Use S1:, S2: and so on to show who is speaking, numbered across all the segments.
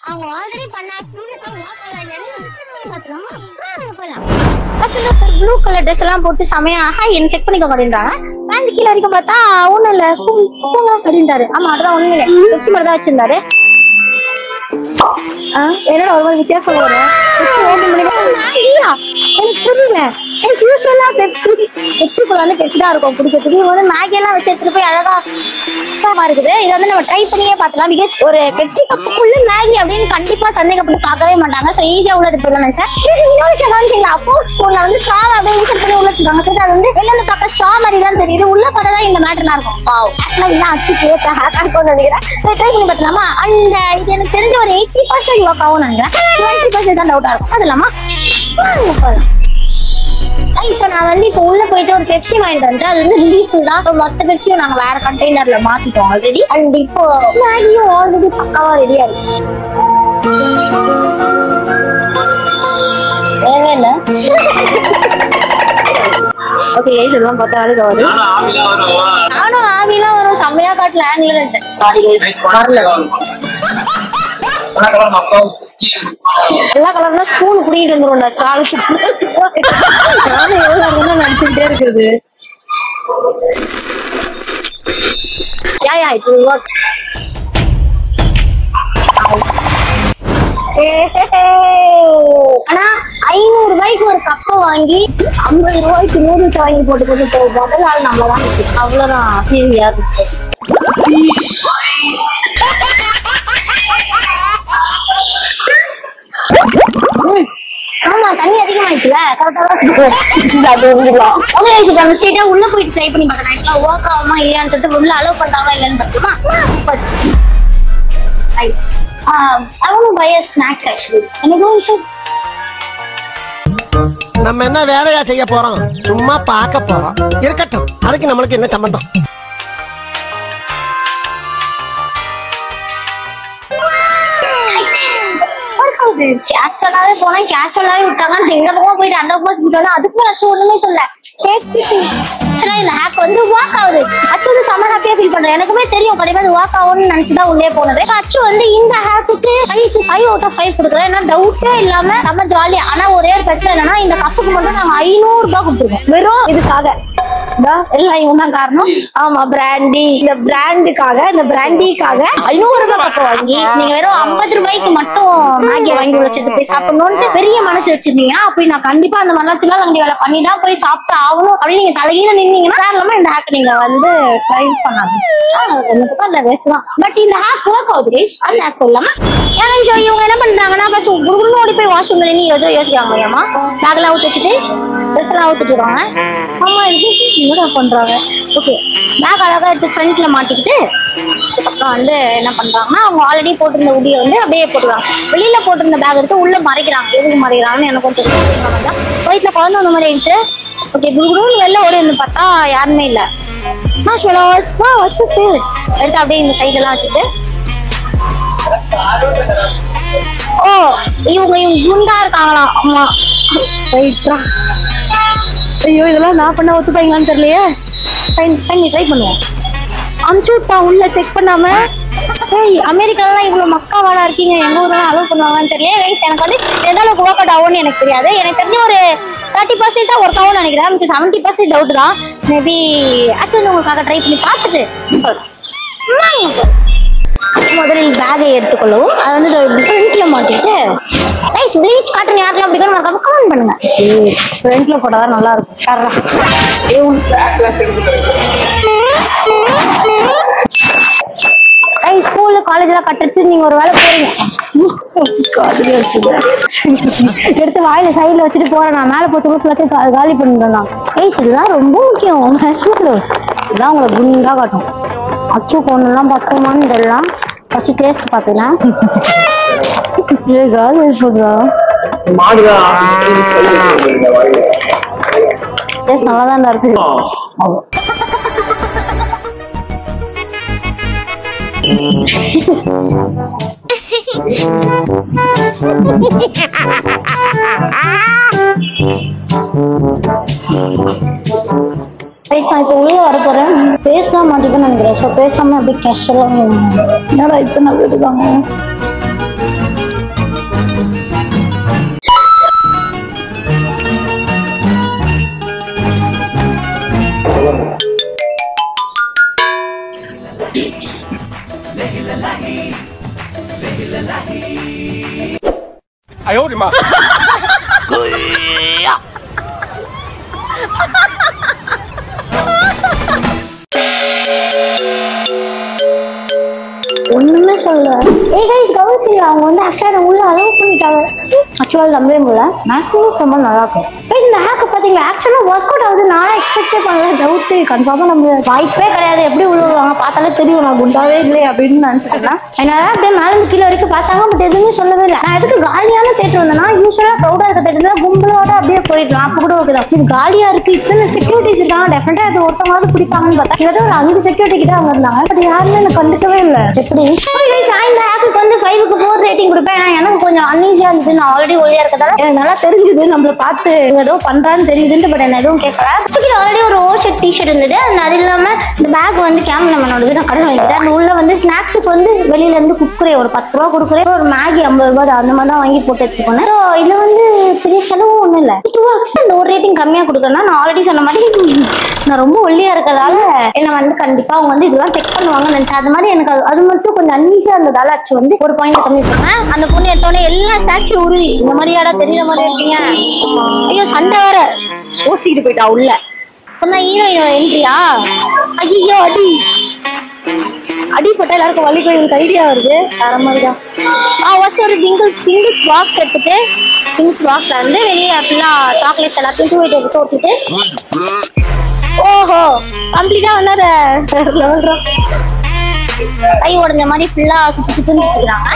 S1: அவங்க ஆல்ரெடி பண்ண blue colour dress எல்லாம் போட்டு செமையா என்ன செக் பண்ணிக்க அப்படின்றாங்க. பேண்ட் கீழே வரைக்கும் பார்த்தா ஒண்ணும் இல்ல அப்படின்றாரு. ஆமா அதுதான் ஒண்ணும் இல்லை, பெப்சி மட்டும் தான் வச்சிருந்தாரு. என்னடா ஒரு மாதிரி வித்தியாசம் வரும். எனக்கு புரியல. பெப்சிக்குள்ள வந்து பெப்சி தான் இருக்கும் குடிக்கிறதுக்கு. இவங்க வந்து மேகி எல்லாம் வச்சு எடுத்துட்டு போய் அழகா இருக்குது. இதை வந்து நம்ம ட்ரை பண்ணியே பார்க்கலாம். பிகாஸ் ஒரு பெப்சி கப்புக்குள்ள மேகி அப்படின்னு கண்டிப்பா சந்தேகப்பட்டு பார்க்கவே மாட்டாங்க. ஸோ ஈஸியா உள்ள எடுத்துலாம் நினைச்சேன். இன்னொரு விஷயம் கவனிச்சிங்களா, ஃபோக் ஸ்பூன்ல வந்து ஸ்ட்ரா அப்படியே இன்சர்ட் பண்ணி உள்ள வச்சிருக்காங்க. சரி அது வந்து வெளில பார்க்க ஸ்ட்ரா மாதிரி தான் தெரியுது, உள்ள பார்த்தா தான் இந்த மேட்டர்னா இருக்கும். ஆக்சுவலா இதெல்லாம் அச்சு கேட்ட ஹேக்கா இருக்கும்னு நினைக்கிறேன். ட்ரை பண்ணி பார்த்தலாமா? அந்த இது எனக்கு தெரிஞ்ச ஒரு 80% ஒர்க் ஆகும் நினைக்கிறேன். 20% தான் டவுட்டா இருக்கும். அது இல்லாமா நான் வந்து இப்போ உள்ள போயிட்டு ஒரு பெப்சி வாங்கிட்டு வந்து அது வந்து ரீஃபில் தான். மொத்த பெப்சியும் நாங்க வேற கண்டெய்னர்ல மாத்திட்டோம் ஆல்ரெடி. அண்ட் இப்போ மேகியும் ஆல்ரெடி பக்காவா ரெடியா இருக்கு. தேவையில்ல. ஓகே கைஸ், இதெல்லாம் பார்த்தா அழுக வருது. நானும் ஆவிலாம் வரும் செம்மையா காட்டுல ஆங்கில நினைச்சேன். சாரி கைஸ், வரல. எல்லா கலர்ல ஸ்பூன் குடிக்கிட்டு வந்துரும்டா ஸ்டாலுக்கு. நானும் எவ்வளவு நினைச்சுட்டே இருக்குது. ஆனா 500 ரூபாய்க்கு ஒரு கப்பை வாங்கி 50 ரூபாய்க்கு நூடுல்ஸ் வாங்கி போட்டு முதல் நாள் நம்மதான் அவ்வளவுதான். சரியா ஆமா தண்ணி அதிகமாயிடுச்சுல, கரெக்டா உள்ள போயிட்டு ட்ரை பண்ணி பார்த்தேன். ஒர்க் ஆகுமா இல்லையான்னு சொல்லிட்டு உள்ள அலோவ் பண்றாங்களா இல்லைன்னு பார்த்துமா. I want to buy a snacks actually.
S2: நம்ம என்ன வேலையா செய்ய போறோம், சும்மா பார்க்க போறோம். இருக்கட்டும், அதுக்கு நம்மளுக்கு என்ன சம்பந்தம்?
S1: கேஷுவலாவே போனா கேஷுவலாவே விட்டாங்க. இந்த பக்கம் போயிட்டு அந்த பக்கம் செஞ்சோம்னா அதுக்கு அச்சு ஒண்ணுமே சொல்ல. இந்த ஹேக் வந்து ஒர்க் ஆகுது. அச்சு வந்து செம்ம ஹாப்பியா ஃபீல் பண்றேன். எனக்குமே தெரியும் கண்டிப்பா அது ஒர்க் ஆகும்னு நினைச்சுதான் உள்ளே போனது. அச்சு வந்து இந்த ஹேக்குக்கு 5 out of 5 கொடுக்குறேன். ஏன்னா டவுட்டே இல்லாம நம்ம ஜாலியா. ஆனா ஒரே ஒரு பிரச்சனை என்னன்னா இந்த கப்புக்கு மட்டும் நாங்க 500 ரூபாய் கொடுத்துருக்கோம் வெறும் இதுக்காக. எல்லாம் இவன் தான் காரணம். ஆமா பிராண்டி, இந்த பிராண்டுக்காக இந்த பிராண்டிக்காக 500 ரூபாய் கப்பு வாங்கி நீங்க வெறும் 50 ரூபாய்க்கு மட்டும் மேகி வாங்கி உழைச்சது போய் சாப்பிடணும்னு பெரிய மனசு வச்சிருந்தீங்கன்னா அப்படி நான் கண்டிப்பா அந்த மரணத்துல வண்டி வேலை பண்ணி தான் போய் சாப்பிட்டு ஆகணும் அப்படின்னு நீங்க தலைகீழ நின்னீங்கன்னா காரணமா இந்த ஹேக் நீங்க வந்து ட்ரை பண்ணாது. அந்த வேஸ்ட் தான். பட் இந்த ஹேக் ஒர்க் ஆகுது. அந்த ஹேக் இல்லாம இவங்க என்ன பண்றாங்கன்னா ஃபர்ஸ்ட் குடுகுடுன்னு ஓடி போய் வாஷ் பண்ணி ஏதோ யோசிக்கிறாங்க. ஏமா பேக்லாம் ஊத்திச்சுட்டு ட்ரெஸ் எல்லாம் ஊத்திட்டு இருக்காங்க. ஆமா என்னடா பண்றாங்க. ஓகே பேக் அழகா எடுத்து ஃப்ரண்ட்ல மாட்டிக்கிட்டு அதுக்கப்புறம் வந்து என்ன பண்றாங்கன்னா அவங்க ஆல்ரெடி போட்டிருந்த உடியை வந்து அப்படியே போட்டுருவாங்க. வெளியில போட்டிருந்த பேக் எடுத்து உள்ள மறைக்கிறாங்க. எதுக்கு மறைக்கிறாங்கன்னு எனக்கும் தெரியும். வயிற்றுல குழந்தை அந்த மாதிரி ஆயிடுச்சு. ஓகே குடுகுடுன்னு வெளில ஒரு பார்த்தா யாருமே இல்ல. எடுத்து அப்படியே இந்த சைட் எல்லாம் வச்சுட்டு இவங்க குண்டா இருக்காங்களாம். ஆமா ஐயோ இதெல்லாம் நான் பண்ண ஒத்துப்பாங்களான்னு தெரியலையே. ட்ரை பண்ணுவோம். அமுச்சு விட்டா உள்ள செக் பண்ணாம. அமெரிக்காலாம் இவ்வளவு மக்காவாடா இருக்கீங்க, எங்க ஊர்ல அலோவ் பண்ணுவாங்கன்னு தெரியல. எனக்கு வந்து எந்த அளவுக்கு ஒர்க் அவுட் ஆகும்னு எனக்கு தெரியாது. எனக்கு தெரிஞ்ச ஒரு 30% தான் ஒர்க் ஆகும்னு நினைக்கிறேன். 70% டவுட் தான். மேபி ஆக்சுவலி உங்களுக்காக ட்ரை பண்ணி பார்த்துட்டு சொல்றேன். முதலில் பேகை எடுத்துக்கொள்ளவும் அதை வந்து ஃப்ரண்ட்ல மாட்டிட்டு ப்ளீச் காட்டன் யாருலாம் அப்படிங்கிற மறக்காம கமெண்ட் பண்ணுங்க. ஃப்ரண்ட்ல போட்டாதான் நல்லா இருக்கும். ஸ்கூல்ல காலேஜ்ல கட்டுறது நீங்க ஒரு வேலை போறீங்க எடுத்து வாயில சைட்ல வச்சுட்டு போறேன். நான் மேல போட்டு காலி பண்ணிடுறேன். இதுதான் ரொம்ப முக்கியம். இதுதான் உங்களை குண்டா காட்டும். அச்சு பொண்ணுலாம் பக்குமான்னு தெரியலாம். ஃபர்ஸ்ட் டேஸ்ட் பாத்தீங்கன்னா நல்லாதான் இருக்கு. நான் இப்போ உள்ள வர போறேன். பேசலாம் மாட்டேன்னு நினைக்கிறேன். ஸோ பேசாம அப்படியே கேஷுவலாக என்னடா இத்தனை விடுவாங்க.
S3: 哎呦我的妈！
S1: ஒண்ணுமே சொல்லல. கவனிச்சு அவங்க வந்து ஆக்சுவலா உள்ள அலோவ் பண்ணிட்டாங்க. ஆக்சுவலா நம்பவே முடியல. மேக்ஸிமம் ரொம்ப நல்லா இருக்கும். இந்த ஹேக்க பாத்தீங்களா ஆக்சுவலா ஒர்க் அவுட் ஆகுது. நான் எக்ஸ்பெக்டே பண்ணல. டவுட் கன்ஃபார்மா நம்ம வாய்ப்பே கிடையாது. எப்படி உள்ளுவாங்க பார்த்தாலே தெரியும் நான் குண்டாவே இல்லை அப்படின்னு நினைச்சிட்டேன். என்னால அப்படியே மேல இருந்து கீழே வரைக்கும் பார்த்தாங்க. பட் எதுவுமே சொல்லவே இல்லை. நான் எதுக்கு காலியான தேட்டர் வந்தேன்னா யூஸ்வலா க்ரௌடா இருக்க தேட்டர்ல கும்பலோட அப்படியே போயிடலாம். அப்ப கூட ஓகே தான். இது காலியா இருக்கு. இத்தனை செக்யூரிட்டிஸ் இருக்காங்க. டெஃபினட்டா அது ஒருத்தவங்க பிடிப்பாங்கன்னு பார்த்தா ஏதோ ஒரு 5 செக்யூரிட்டி கிட்ட அவங்க இருந்தாங்க. பட் யாருமே எனக்கு கண்டுக்கவே இல்லை. எப்படி இந்த ஆப்புக்கு வந்து 5க்கு 4 ரேட்டிங் கொடுப்பேன். ஏன்னா எனக்கு கொஞ்சம் அன்ஈஸியா இருந்தது. நான் ஆல்ரெடி ஒல்லியா இருக்கதால எனக்கு நல்லா தெரிஞ்சுது. நம்மள பார்த்து ஏதோ பண்றான்னு தெரியுதுன்ட்டு. பட் என்ன எதுவும் கேட்கல. ஆல்ரெடி ஒரு ஓவர்ஷர்ட் டிஷர்ட் இருந்தது. அது இல்லாம இந்த பேக் வந்து கேமராமேனோட நான் கடை வாங்கிட்டேன். அந்த உள்ள வந்து ஸ்நாக்ஸுக்கு வந்து வெளியில இருந்து குக்குரே ஒரு 10 ரூபா கொடுக்குறே, ஒரு மேகி 50 ரூபாய் அந்த மாதிரி தான் வாங்கி போட்டு எடுத்துக்கோங்க. ஸோ இதுல வந்து பெரிய செலவும் ஒண்ணும் இல்லை. 2 bucks இந்த ஒரு ரேட்டிங் கம்மியா கொடுக்கணும்னா நான் ஆல்ரெடி சொன்ன மாதிரி நான் ரொம்ப ஒல்லியா இருக்கிறதால என்ன வந்து கண்டிப்பா அவங்க வந்து இதெல்லாம் செக் பண்ணுவாங்கன்னு நினைச்சேன். அது மாதிரி எனக்கு அது மட்டும் கொஞ்சம் அன்ஈஸியா இருந்ததால ஆச்சு வந்து ஒரு பாயிண்ட் கம்மி பண்ணேன். அந்த பொண்ணு எடுத்தோடனே எல்லா ஸ்நாக்ஸையும் உருவி இந்த மாதிரி யாரா தெரியற மாதிரி இருக்கீங்க. ஐயோ சண்டை வேற ஓச்சிக்கிட்டு போயிட்டா உள்ள. அப்பதான் ஹீரோயினோட என்ட்ரியா. ஐயோ அடிப்பட்ட எல்லாருக்கும் வலி போய் ஐடியா வருது. வேற மாதிரிதான் ஒரு பிங்கிள்ஸ் பாக்ஸ் எடுத்துட்டு பிங்கிள்ஸ் பாக்ஸ்ல வந்து வெளியே ஃபுல்லா சாக்லேட்ஸ் எல்லாத்தையும் டூ எடுத்து ஓட்டிட்டு ஓஹோ கம்ப்ளீட்டா வந்து அதை கை உடஞ்ச மாதிரி ஃபுல்லா சுத்தி சுத்தின்னு சுத்துறாங்க.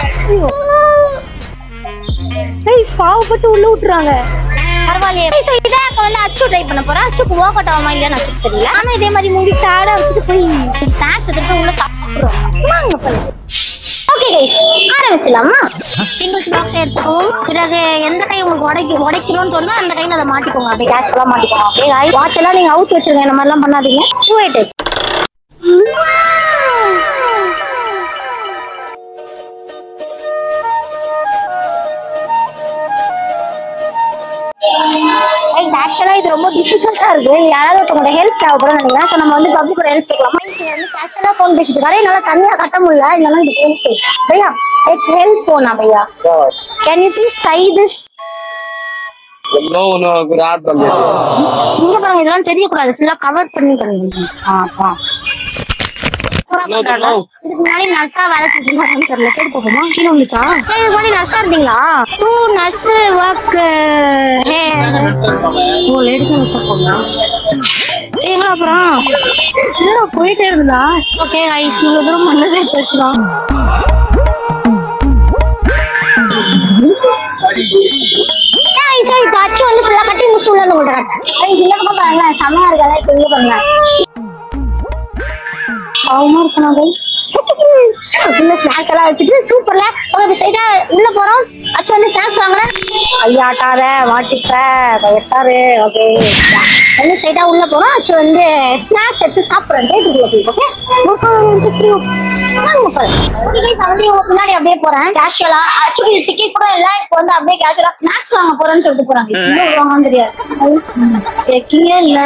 S1: பாவப்பட்டு உள்ள விட்டுறாங்க. பரவாயில்லையே. இதான் வந்து அச்சு ட்ரை பண்ண போறேன். அச்சுக்கு ஒர்க் அவுட் ஆகுமா இல்லையான்னு அச்சு தெரியல. ஆனா இதே மாதிரி மூடி சாடா வச்சுட்டு போய் ஸ்நாக்ஸ் எடுத்து உள்ள சாப்பிடுறோம். ஓகே கைஸ் ஆரம்பிச்சலாமா? பிங்கிள்ஸ் பாக்ஸ் எடுத்துக்கோங்க. பிறகு எந்த கை உங்களுக்கு உடைக்கணும்னு தோணுதோ அந்த கையில அதை மாட்டிக்கோங்க. அப்படியே கேஷுவலா மாட்டிக்கோங்க. ஓகே வாட்ச் எல்லாம் நீங்க அவுத்து வச்சிருங்க. இந்த மாதிரிலாம் பண்ணாதீங்க. போயிட்டு ஆக்சுவலா இது ரொம்ப டிஃபிகல்ட்டா இருக்கு. யாராவது ஒருத்தவங்க ஹெல்ப் தேவைப்படும் நினைக்கிறேன். ஸோ நம்ம வந்து பப்ளிக் ஹெல்ப் கேட்கலாமா? வந்து கேஷுவலா போன் பேசிட்டு இருக்காரு. என்னால தனியா கட்ட முடியல. இல்லைன்னா இது போச்சு பையா ஹெல்ப் போனா பையா. Can you please tie this? இங்க பாருங்க இதெல்லாம் தெரியக்கூடாது. ஃபுல்லா கவர் பண்ணி பண்ணுங்க. இதுக்கு முன்னாடி நர்ஸா வேலை செஞ்சீங்கன்னு தெரியல. கேட்டு போகுமா? கீழே வந்துச்சா? இதுக்கு முன்னாடி நர்ஸா இருந்தீங்களா? டூ நர்ஸ் ஒர்க் லேடிஸ் நர்ஸா போங்களா? எங்களா அப்புறம் என்ன போயிட்டே இருந்தா? ஓகே ஐஸ் இவ்வளவு தூரம் பண்ணதே பேசலாம். இப்ப அச்சு வந்து ஃபுல்லா கட்டி முடிச்சு உள்ள வந்து கொண்டு காட்டேன். இந்த பக்கம் பாருங்களேன் செமையா இருக்கா. இப்ப இங்க பாருங்க பாவமா இருக்கணும் கைஸ். உள்ள ஸ்நாக்ஸ் எல்லாம் வச்சுட்டு சூப்பர்ல ஸ்ட்ரைட்டா உள்ள போறோம். அச்சு வந்து ஸ்நாக்ஸ் வாங்குறேன். ஐயாட்டாத வாட்டிப்ப எட்டாரு. ஓகே வந்து ஸ்ட்ரைட்டா உள்ள போறோம். அச்சு வந்து ஸ்நாக்ஸ் எடுத்து சாப்பிடுறேன். முன்னாடி அப்படியே போறேன் கேஷுவலா. ஆக்சுவலி டிக்கெட் கூட இல்ல. இப்போ வந்து அப்படியே கேஷுவலா ஸ்நாக்ஸ் வாங்க போறேன்னு சொல்லிட்டு போறாங்க. வாங்கன்னு தெரியாது. செக்கிங்கே இல்ல.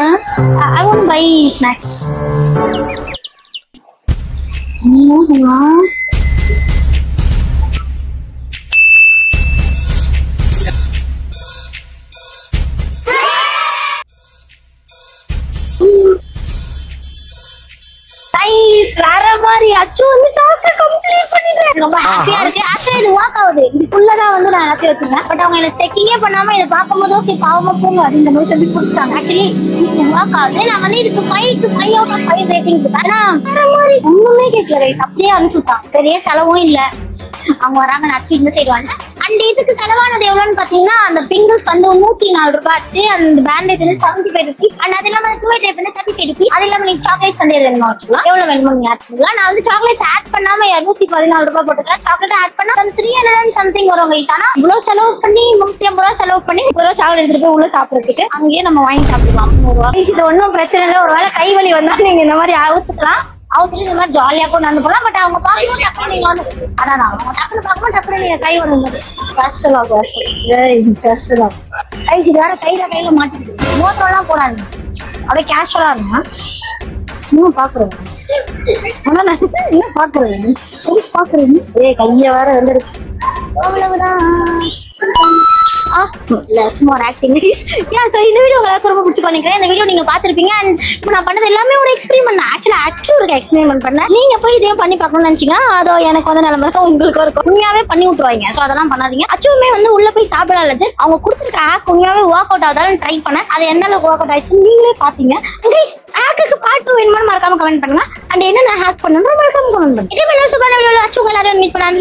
S1: I want buy snacks. வேற மாதிரி அச்சு வந்து டாஸ்க் கம்ப்ளீட் பண்ணிட்டேன். ரொம்ப ஹாப்பியா இருக்கு. ஆக்சுவலி இது ஒர்க் ஆகுது. இதுக்குள்ளதான் வந்து நான் எல்லாத்தையும் வச்சிருக்கேன். பட் அவங்க என்ன செக்கிங்கே பண்ணாம இதை பார்க்கும்போது ஓகே பாவமா போங்க அப்படின்ற மாதிரி சொல்லி பிடிச்சிட்டாங்க. ஆக்சுவலி இது ஒர்க் ஆகுது. நான் வந்து இதுக்கு 5 out of 5 ரேட்டிங் கொடுத்தேன். ஆனா வேற மாதிரி ஒண்ணுமே கேட்கல கைஸ். அப்படியே அனுப்பிச்சுட்டான். பெரிய செலவும் இல்ல. அவங்க வராங்க. நான் அச்சு இந்த சைடு வந்தேன். அண்ட் இதுக்கு செலவானது எவ்வளவுன்னு பாத்தீங்கன்னா அந்த பிங்கிள்ஸ் வந்து 104 ரூபாய் ஆச்சு. அந்த பேண்டேஜ் வந்து 75 rupees. அண்ட் அது இல்லாம டூ டைப் வந்து 35 rupees. அது இல்லாம நீங்க சாக்லேட் சண்டே வேணுமா வச்சுக்கலாம். எவ்வளவு வேணுமோ நீங்க ஆட் பண்ணலாம். நான் வந்து சாக்லேட் ஆட் பண்ணாம 214 ரூபாய் போட்டுக்கலாம். சாக்லேட் ஆட் பண்ணா 300 சம்திங் வரும் கைஸ். ஆனா இவ்வளவு செலவு பண்ணி 350 ரூபாய் செலவு பண்ணி 1 ரூபாய் சாக்லேட் எடுத்துட்டு போய் உள்ள சாப்பிடுறதுக்கு அங்கேயே நம்ம வாங்கி சாப்பிடலாம். 300 ரூபாய். இது ஒன்னும் பிரச்சனை இல்லை. ஒருவேளை கை வலி வந்தா நீங்க இந்த மாதிரி அவுத்துக்கலாம். அவங்க இந்த மாதிரி ஜாலியா கூட நடந்து போலாம். பட் அவங்க பார்க்கணும் டக்குனு நீங்க வந்து அதான் டக்குனு பார்க்கணும் டக்குனு நீங்க கை வந்து கஷ்டலா கைஸ் இது வேற கையில மாட்டிக்கிது. மோதிரம் எல்லாம் போடாது. அப்படியே கேஷுவலா இருந்தா இன்னும் பாக்குறேன் என்ன பாக்குறேன் கைய வேற வந்து அவ்வளவுதான். சும்மா ஆக்டிங். இந்த வீடியோ உங்களுக்கு ரொம்ப பிடிச்சி பண்ணிக்கிறேன். இந்த வீடியோ நீங்க பாத்திருப்பீங்க. அண்ட் இப்போ நான் பண்ணது எல்லாமே ஒரு எக்ஸ்பெரிமெண்ட். ஆக்சுவலா ஒரு எக்ஸ்பெரிமெண்ட் பண்ணேன். நீங்க போய் இதே பண்ணி பார்க்கணும்னு நினைச்சீங்கன்னா அதோ எனக்கு வந்து நிலைமை உங்களுக்கு இருக்கும். உண்மையாவே பண்ணி விட்டுருவாங்க. சோ அதெல்லாம் பண்ணாதீங்க. அச்சுமே வந்து உள்ள போய் சாப்பிடல. ஜஸ்ட் அவங்க கொடுத்துருக்க ஆக் உண்மையாவே ஒர்க் அவுட் ஆகுதாலும் ட்ரை பண்ண. அது எந்த அளவுக்கு ஒர்க் அவுட் ஆயிடுச்சு நீங்களே பாத்தீங்க. ஹேக்குக்கு பார்ட் 2 வேணுமான்னு மறக்காம கமெண்ட் பண்ணுங்க. அண்ட் என்ன ஹேக் பண்ணணும் மறக்காம கமெண்ட் பண்ணுங்க. இதே மாதிரி சூப்பரான வீடியோல அச்சு எல்லாரும் மீட் பண்ணலாம்.